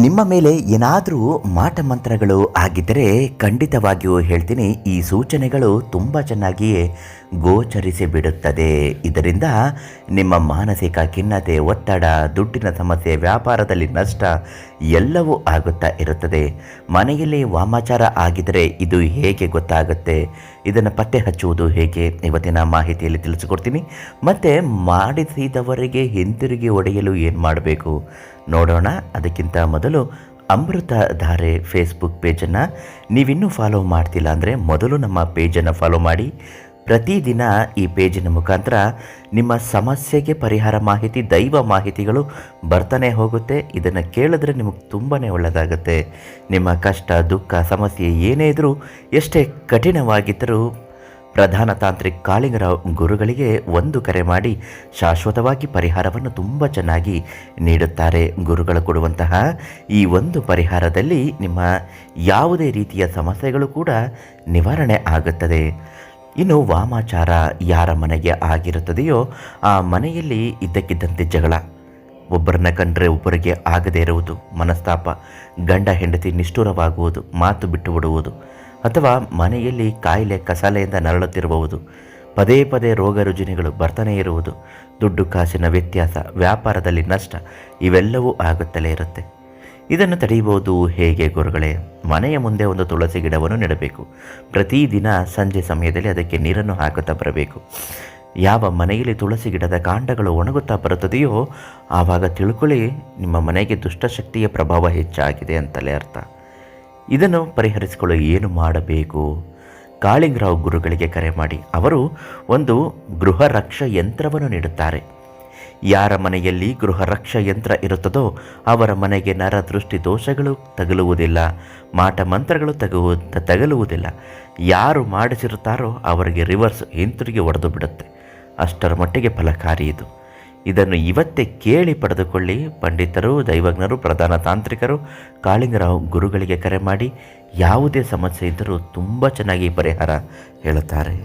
ನಿಮ್ಮ ಮೇಲೆ ಏನಾದರೂ ಮಾಟಮಂತ್ರಗಳು ಆಗಿದ್ದರೆ ಖಂಡಿತವಾಗಿಯೂ ಹೇಳ್ತೀನಿ, ಈ ಸೂಚನೆಗಳು ತುಂಬ ಚೆನ್ನಾಗಿಯೇ ಗೋಚರಿಸಿ ಬಿಡುತ್ತದೆ. ಇದರಿಂದ ನಿಮ್ಮ ಮಾನಸಿಕ ಖಿನ್ನತೆ, ಒತ್ತಡ, ದುಡ್ಡಿನ ಸಮಸ್ಯೆ, ವ್ಯಾಪಾರದಲ್ಲಿ ನಷ್ಟ ಎಲ್ಲವೂ ಆಗುತ್ತಾ ಇರುತ್ತದೆ. ಮನೆಯಲ್ಲಿ ವಾಮಾಚಾರ ಆಗಿದ್ದರೆ ಇದು ಹೇಗೆ ಗೊತ್ತಾಗುತ್ತೆ, ಇದನ್ನು ಪತ್ತೆ ಹಚ್ಚುವುದು ಹೇಗೆ, ಇವತ್ತಿನ ಮಾಹಿತಿಯಲ್ಲಿ ತಿಳಿಸಿಕೊಡ್ತೀನಿ. ಮತ್ತು ಮಾಡಿಸಿದವರಿಗೆ ಹಿಂತಿರುಗಿ ಒಡೆಯಲು ಏನು ಮಾಡಬೇಕು ನೋಡೋಣ. ಅದಕ್ಕಿಂತ ಮೊದಲು ಅಮೃತಧಾರೆ ಫೇಸ್ಬುಕ್ ಪೇಜನ್ನು ನೀವಿನ್ನೂ ಫಾಲೋ ಮಾಡ್ತಿಲ್ಲ ಅಂದರೆ ಮೊದಲು ನಮ್ಮ ಪೇಜನ್ನು ಫಾಲೋ ಮಾಡಿ. ಪ್ರತಿದಿನ ಈ ಪೇಜಿನ ಮುಖಾಂತರ ನಿಮ್ಮ ಸಮಸ್ಯೆಗೆ ಪರಿಹಾರ ಮಾಹಿತಿ, ದೈವ ಮಾಹಿತಿಗಳು ಬರ್ತಾನೆ ಹೋಗುತ್ತೆ. ಇದನ್ನು ಕೇಳಿದ್ರೆ ನಿಮಗೆ ತುಂಬಾ ಒಳ್ಳೆಯದಾಗುತ್ತೆ. ನಿಮ್ಮ ಕಷ್ಟ, ದುಃಖ, ಸಮಸ್ಯೆ ಏನೇ ಇದ್ದರೂ, ಎಷ್ಟೇ ಕಠಿಣವಾಗಿದ್ದರೂ ಪ್ರಧಾನ ತಾಂತ್ರಿಕ್ ಕಾಳಿಂಗರಾವ್ ಗುರುಗಳಿಗೆ ಒಂದು ಕರೆ ಮಾಡಿ ಶಾಶ್ವತವಾಗಿ ಪರಿಹಾರವನ್ನು ತುಂಬ ಚೆನ್ನಾಗಿ ನೀಡುತ್ತಾರೆ. ಗುರುಗಳು ಕೊಡುವಂತಹ ಈ ಒಂದು ಪರಿಹಾರದಲ್ಲಿ ನಿಮ್ಮ ಯಾವುದೇ ರೀತಿಯ ಸಮಸ್ಯೆಗಳು ಕೂಡ ನಿವಾರಣೆ ಆಗುತ್ತದೆ. ಇನ್ನು ವಾಮಾಚಾರ ಯಾರ ಮನೆಗೆ ಆಗಿರುತ್ತದೆಯೋ ಆ ಮನೆಯಲ್ಲಿ ಇದ್ದಕ್ಕಿದ್ದಂತೆ ಜಗಳ, ಒಬ್ಬರನ್ನ ಕಂಡ್ರೆ ಒಬ್ಬರಿಗೆ ಆಗದೇ ಇರುವುದು, ಮನಸ್ತಾಪ, ಗಂಡ ಹೆಂಡತಿ ನಿಷ್ಠುರವಾಗುವುದು, ಮಾತು ಬಿಟ್ಟು ಬಿಡುವುದು, ಅಥವಾ ಮನೆಯಲ್ಲಿ ಕಾಯಿಲೆ ಕಸಾಲೆಯಿಂದ ನರಳುತ್ತಿರುವುದು, ಪದೇ ಪದೇ ರೋಗ ರುಜಿನಗಳು ಬರ್ತಾನೆ ಇರುವುದು, ದುಡ್ಡು ಕಾಸಿನ ವ್ಯತ್ಯಾಸ, ವ್ಯಾಪಾರದಲ್ಲಿ ನಷ್ಟ ಇವೆಲ್ಲವೂ ಆಗುತ್ತಲೇ ಇರುತ್ತೆ. ಇದನ್ನು ತಡೆಯಬಹುದು ಹೇಗೆ ಗುರುಗಳೇ? ಮನೆಯ ಮುಂದೆ ಒಂದು ತುಳಸಿ ಗಿಡವನ್ನು ನೆಡಬೇಕು. ಪ್ರತಿದಿನ ಸಂಜೆ ಸಮಯದಲ್ಲಿ ಅದಕ್ಕೆ ನೀರನ್ನು ಹಾಕುತ್ತಾ ಬರಬೇಕು. ಯಾವ ಮನೆಯಲ್ಲಿ ತುಳಸಿ ಗಿಡದ ಕಾಂಡಗಳು ಒಣಗುತ್ತಾ ಬರುತ್ತದೆಯೋ ಆವಾಗ ತಿಳ್ಕೊಳ್ಳಿ, ನಿಮ್ಮ ಮನೆಗೆ ದುಷ್ಟಶಕ್ತಿಯ ಪ್ರಭಾವ ಹೆಚ್ಚಾಗಿದೆ ಅಂತಲೇ ಅರ್ಥ. ಇದನ್ನು ಪರಿಹರಿಸಿಕೊಳ್ಳಲು ಏನು ಮಾಡಬೇಕು? ಕಾಳಿಂಗರಾವ್ ಗುರುಗಳಿಗೆ ಕರೆ ಮಾಡಿ. ಅವರು ಒಂದು ಗೃಹ ರಕ್ಷ ಯಂತ್ರವನ್ನು ನೀಡುತ್ತಾರೆ. ಯಾರ ಮನೆಯಲ್ಲಿ ಗೃಹ ರಕ್ಷ ಯಂತ್ರ ಇರುತ್ತದೋ ಅವರ ಮನೆಗೆ ನರ ದೃಷ್ಟಿ ದೋಷಗಳು ತಗುಲುವುದಿಲ್ಲ, ಮಾಟ ಮಂತ್ರಗಳು ತಗಲುವುದಿಲ್ಲ. ಯಾರು ಮಾಡಿಸಿರುತ್ತಾರೋ ಅವರಿಗೆ ರಿವರ್ಸ್ ಹಿಂತಿರುಗಿ ಒಡೆದು ಬಿಡುತ್ತೆ. ಅಷ್ಟರ ಮಟ್ಟಿಗೆ ಫಲಕಾರಿ ಇದು. ಇದನ್ನು ಇವತ್ತೇ ಕೇಳಿ ಪಡೆದುಕೊಳ್ಳಿ. ಪಂಡಿತರು, ದೈವಜ್ಞರು, ಪ್ರಧಾನ ತಾಂತ್ರಿಕರು ಕಾಳಿಂಗರಾವ್ ಗುರುಗಳಿಗೆ ಕರೆ ಮಾಡಿ ಯಾವುದೇ ಸಮಸ್ಯೆ ಇದ್ದರೂ ತುಂಬ ಚೆನ್ನಾಗಿ ಪರಿಹಾರ ಹೇಳುತ್ತಾರೆ.